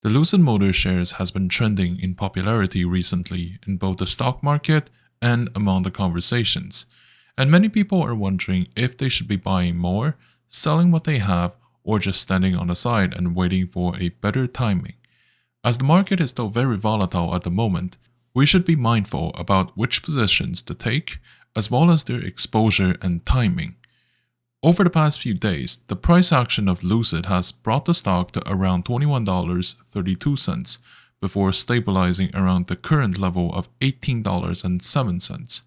The Lucid Motors shares has been trending in popularity recently in both the stock market and among the conversations, and many people are wondering if they should be buying more, selling what they have, or just standing on the side and waiting for a better timing. As the market is still very volatile at the moment, we should be mindful about which positions to take, as well as their exposure and timing. Over the past few days, the price action of Lucid has brought the stock to around $21.32 before stabilizing around the current level of $18.07.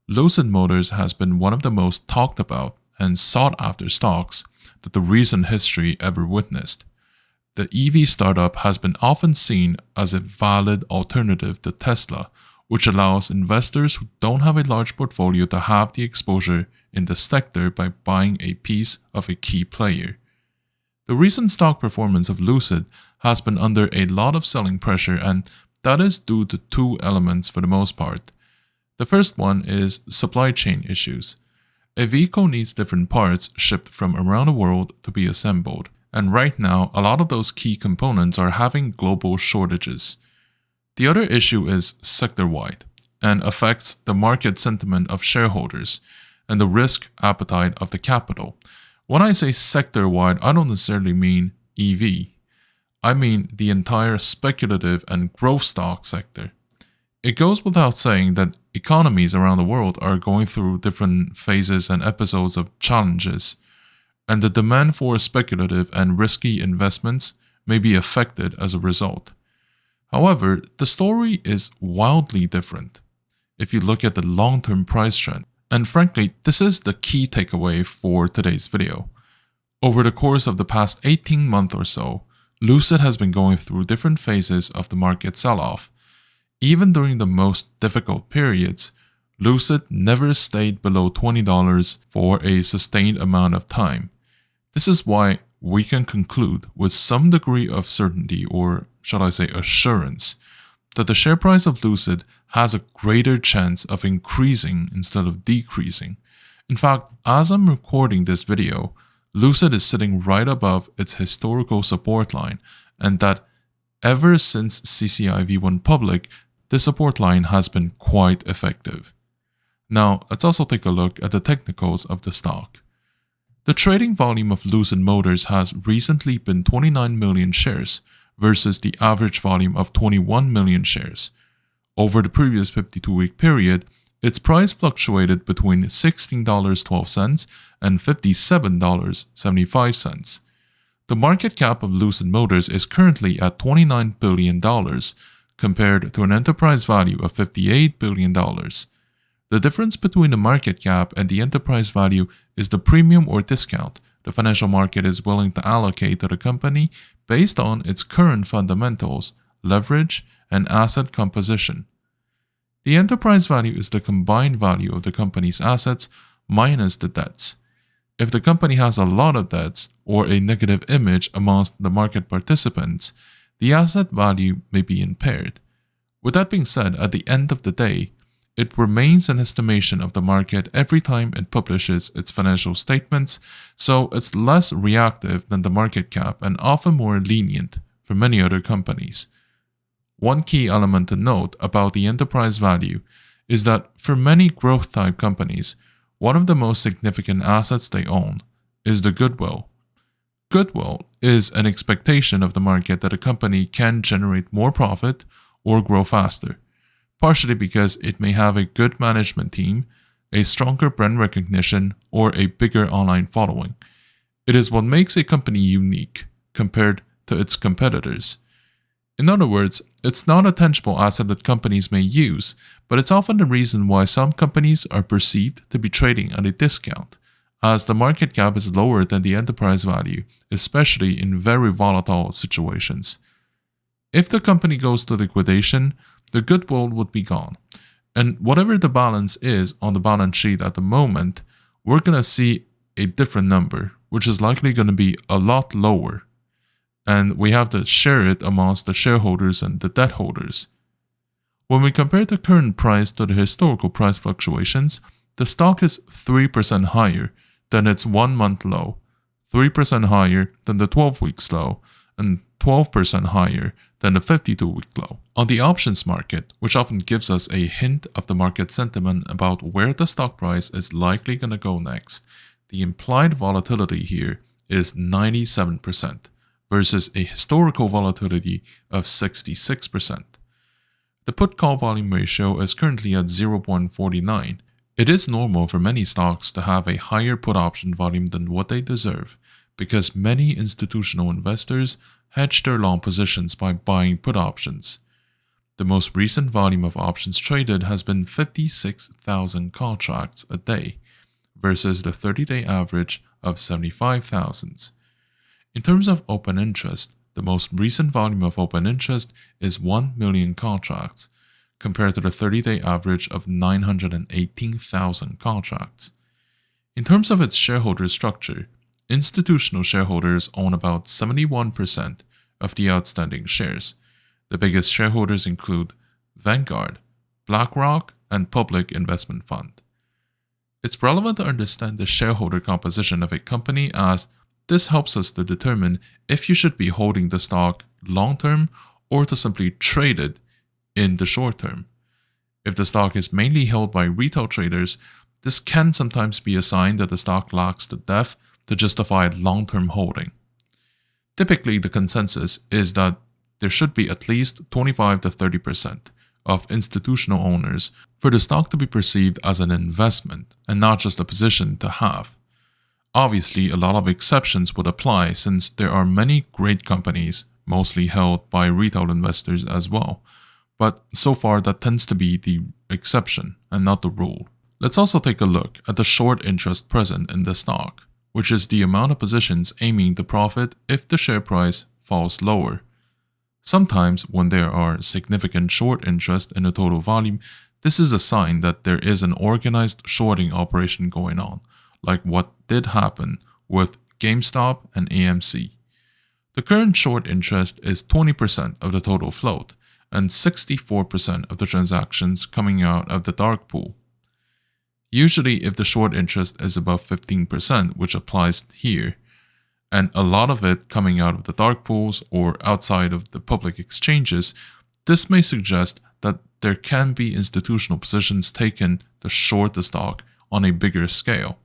Lucid Motors has been one of the most talked about and sought after stocks that the recent history ever witnessed. The EV startup has been often seen as a valid alternative to Tesla, which allows investors who don't have a large portfolio to have the exposure in the sector by buying a piece of a key player. The recent stock performance of Lucid has been under a lot of selling pressure, and that is due to two elements for the most part. The first one is supply chain issues. A vehicle needs different parts shipped from around the world to be assembled, and right now a lot of those key components are having global shortages. The other issue is sector-wide and affects the market sentiment of shareholders and the risk appetite of the capital. When I say sector-wide, I don't necessarily mean EV. I mean the entire speculative and growth stock sector. It goes without saying that economies around the world are going through different phases and episodes of challenges, and the demand for speculative and risky investments may be affected as a result. However, the story is wildly different if you look at the long-term price trend. And frankly, this is the key takeaway for today's video. Over the course of the past 18 months or so, Lucid has been going through different phases of the market sell-off. Even during the most difficult periods, Lucid never stayed below $20 for a sustained amount of time. This is why we can conclude with some degree of certainty, or shall I say assurance, that the share price of Lucid has a greater chance of increasing instead of decreasing. In fact, as I'm recording this video, Lucid is sitting right above its historical support line, and that ever since CCIV went public, the support line has been quite effective. Now, let's also take a look at the technicals of the stock. The trading volume of Lucid Motors has recently been 29 million shares versus the average volume of 21 million shares. Over the previous 52-week period, its price fluctuated between $16.12 and $57.75. The market cap of Lucid Motors is currently at $29 billion compared to an enterprise value of $58 billion. The difference between the market cap and the enterprise value is the premium or discount the financial market is willing to allocate to the company based on its current fundamentals, leverage, and asset composition. The enterprise value is the combined value of the company's assets minus the debts. If the company has a lot of debts or a negative image amongst the market participants, the asset value may be impaired. With that being said, at the end of the day, it remains an estimation of the market every time it publishes its financial statements, so it's less reactive than the market cap and often more lenient for many other companies. One key element to note about the enterprise value is that for many growth-type companies, one of the most significant assets they own is the goodwill. Goodwill is an expectation of the market that a company can generate more profit or grow faster, partially because it may have a good management team, a stronger brand recognition, or a bigger online following. It is what makes a company unique compared to its competitors. In other words, it's not a tangible asset that companies may use, but it's often the reason why some companies are perceived to be trading at a discount, as the market cap is lower than the enterprise value, especially in very volatile situations. If the company goes to liquidation, the goodwill would be gone, and whatever the balance is on the balance sheet at the moment, we're going to see a different number, which is likely going to be a lot lower, and we have to share it amongst the shareholders and the debt holders. When we compare the current price to the historical price fluctuations, the stock is 3% higher than its 1-month low, 3% higher than the 12-week low, and 12% higher than the 52-week low. On the options market, which often gives us a hint of the market sentiment about where the stock price is likely going to go next, the implied volatility here is 97% versus a historical volatility of 66%. The put-call volume ratio is currently at 0.49. It is normal for many stocks to have a higher put option volume than what they deserve because many institutional investors hedge their long positions by buying put options. The most recent volume of options traded has been 56,000 contracts a day versus the 30-day average of 75,000. In terms of open interest, the most recent volume of open interest is 1 million contracts, compared to the 30-day average of 918,000 contracts. In terms of its shareholder structure, institutional shareholders own about 71% of the outstanding shares. The biggest shareholders include Vanguard, BlackRock, and Public Investment Fund. It's relevant to understand the shareholder composition of a company as this helps us to determine if you should be holding the stock long-term or to simply trade it in the short term. If the stock is mainly held by retail traders, this can sometimes be a sign that the stock lacks the depth to justify long-term holding. Typically, the consensus is that there should be at least 25 to 30% of institutional owners for the stock to be perceived as an investment and not just a position to have. Obviously, a lot of exceptions would apply since there are many great companies, mostly held by retail investors as well. But so far, that tends to be the exception and not the rule. Let's also take a look at the short interest present in the stock, which is the amount of positions aiming to profit if the share price falls lower. Sometimes, when there are significant short interest in the total volume, this is a sign that there is an organized shorting operation going on, like what did happen with GameStop and AMC. The current short interest is 20% of the total float, and 64% of the transactions coming out of the dark pool. Usually, if the short interest is above 15%, which applies here, and a lot of it coming out of the dark pools or outside of the public exchanges, this may suggest that there can be institutional positions taken to short the stock on a bigger scale,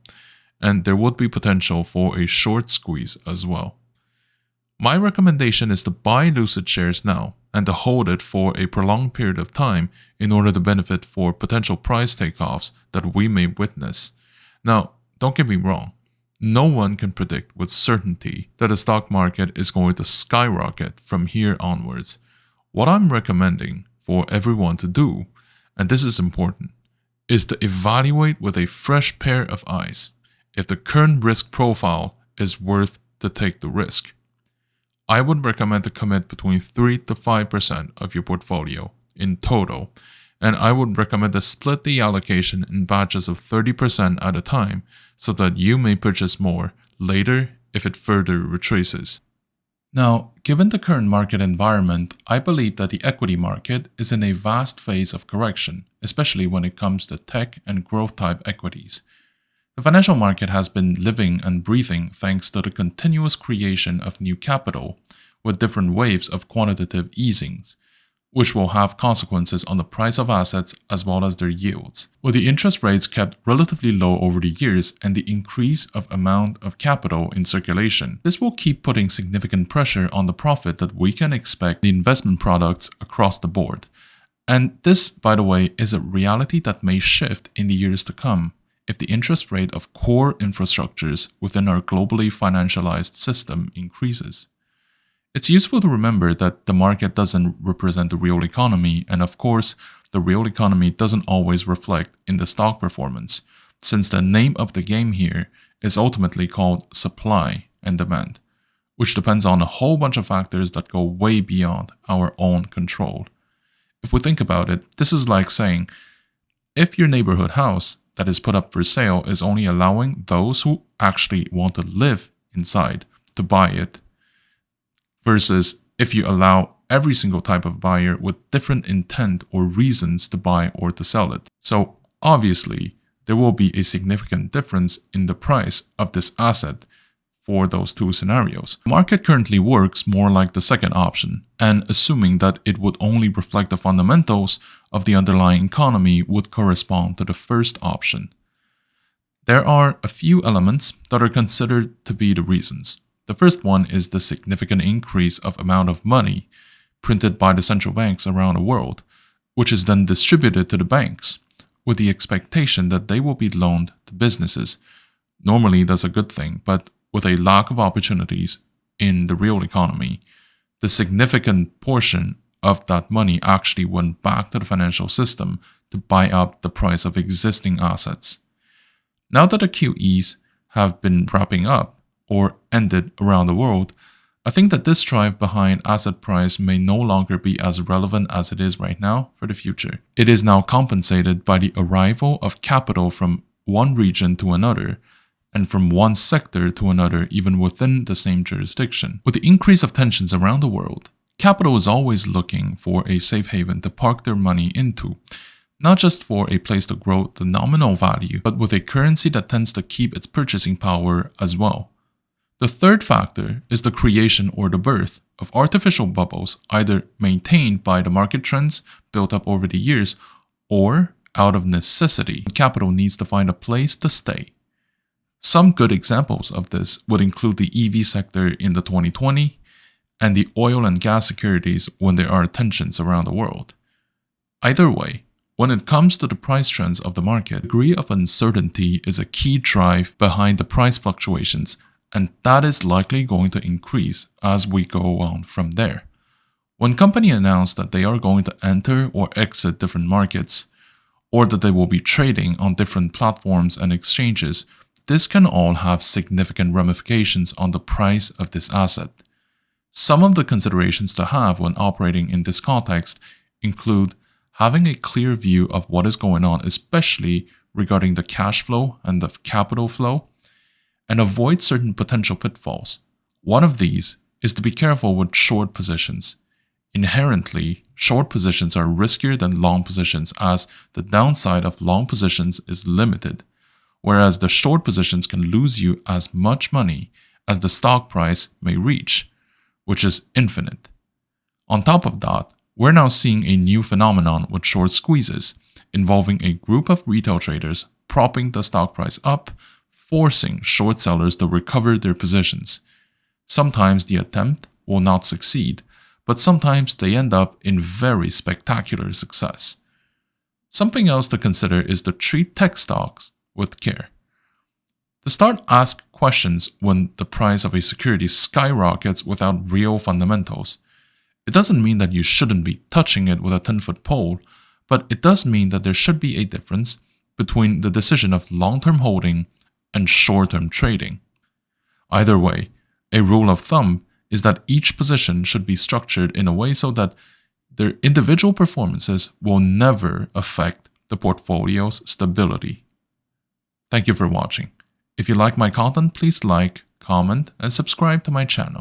and there would be potential for a short squeeze as well. My recommendation is to buy Lucid shares now and to hold it for a prolonged period of time in order to benefit for potential price takeoffs that we may witness. Now, don't get me wrong, no one can predict with certainty that the stock market is going to skyrocket from here onwards. What I'm recommending for everyone to do, and this is important, is to evaluate with a fresh pair of eyes if the current risk profile is worth to take the risk. I would recommend to commit between 3 to 5% of your portfolio in total, and I would recommend to split the allocation in batches of 30% at a time so that you may purchase more later if it further retraces. Now, given the current market environment, I believe that the equity market is in a vast phase of correction, especially when it comes to tech and growth type equities. The financial market has been living and breathing thanks to the continuous creation of new capital with different waves of quantitative easings, which will have consequences on the price of assets as well as their yields. With the interest rates kept relatively low over the years and the increase of amount of capital in circulation, this will keep putting significant pressure on the profit that we can expect in investment products across the board. And this, by the way, is a reality that may shift in the years to come if the interest rate of core infrastructures within our globally financialized system increases. It's useful to remember that the market doesn't represent the real economy, and of course, the real economy doesn't always reflect in the stock performance, since the name of the game here is ultimately called supply and demand, which depends on a whole bunch of factors that go way beyond our own control. If we think about it, this is like saying, if your neighborhood house that is put up for sale is only allowing those who actually want to live inside to buy it, versus if you allow every single type of buyer with different intent or reasons to buy or to sell it. So obviously, there will be a significant difference in the price of this asset for those two scenarios. The market currently works more like the second option, and assuming that it would only reflect the fundamentals of the underlying economy would correspond to the first option. There are a few elements that are considered to be the reasons. The first one is the significant increase of amount of money printed by the central banks around the world, which is then distributed to the banks, with the expectation that they will be loaned to businesses. Normally, that's a good thing, but with a lack of opportunities in the real economy, the significant portion of that money actually went back to the financial system to buy up the price of existing assets. Now that the QEs have been wrapping up or ended around the world, I think that this drive behind asset price may no longer be as relevant as it is right now for the future. It is now compensated by the arrival of capital from one region to another, and from one sector to another even within the same jurisdiction. With the increase of tensions around the world, capital is always looking for a safe haven to park their money into, not just for a place to grow the nominal value, but with a currency that tends to keep its purchasing power as well. The third factor is the creation or the birth of artificial bubbles, either maintained by the market trends built up over the years or out of necessity. Capital needs to find a place to stay. Some good examples of this would include the EV sector in the 2020 and the oil and gas securities when there are tensions around the world. Either way, when it comes to the price trends of the market, the degree of uncertainty is a key drive behind the price fluctuations, and that is likely going to increase as we go on from there. When companies announce that they are going to enter or exit different markets, or that they will be trading on different platforms and exchanges, this can all have significant ramifications on the price of this asset. Some of the considerations to have when operating in this context include having a clear view of what is going on, especially regarding the cash flow and the capital flow, and avoid certain potential pitfalls. One of these is to be careful with short positions. Inherently, short positions are riskier than long positions as the downside of long positions is limited, whereas the short positions can lose you as much money as the stock price may reach, which is infinite. On top of that, we're now seeing a new phenomenon with short squeezes, involving a group of retail traders propping the stock price up, forcing short sellers to recover their positions. Sometimes the attempt will not succeed, but sometimes they end up in very spectacular success. Something else to consider is to treat tech stocks with care. To start, ask questions when the price of a security skyrockets without real fundamentals. It doesn't mean that you shouldn't be touching it with a 10-foot pole, but it does mean that there should be a difference between the decision of long-term holding and short-term trading. Either way, a rule of thumb is that each position should be structured in a way so that their individual performances will never affect the portfolio's stability. Thank you for watching. If you like my content, please like, comment, and subscribe to my channel.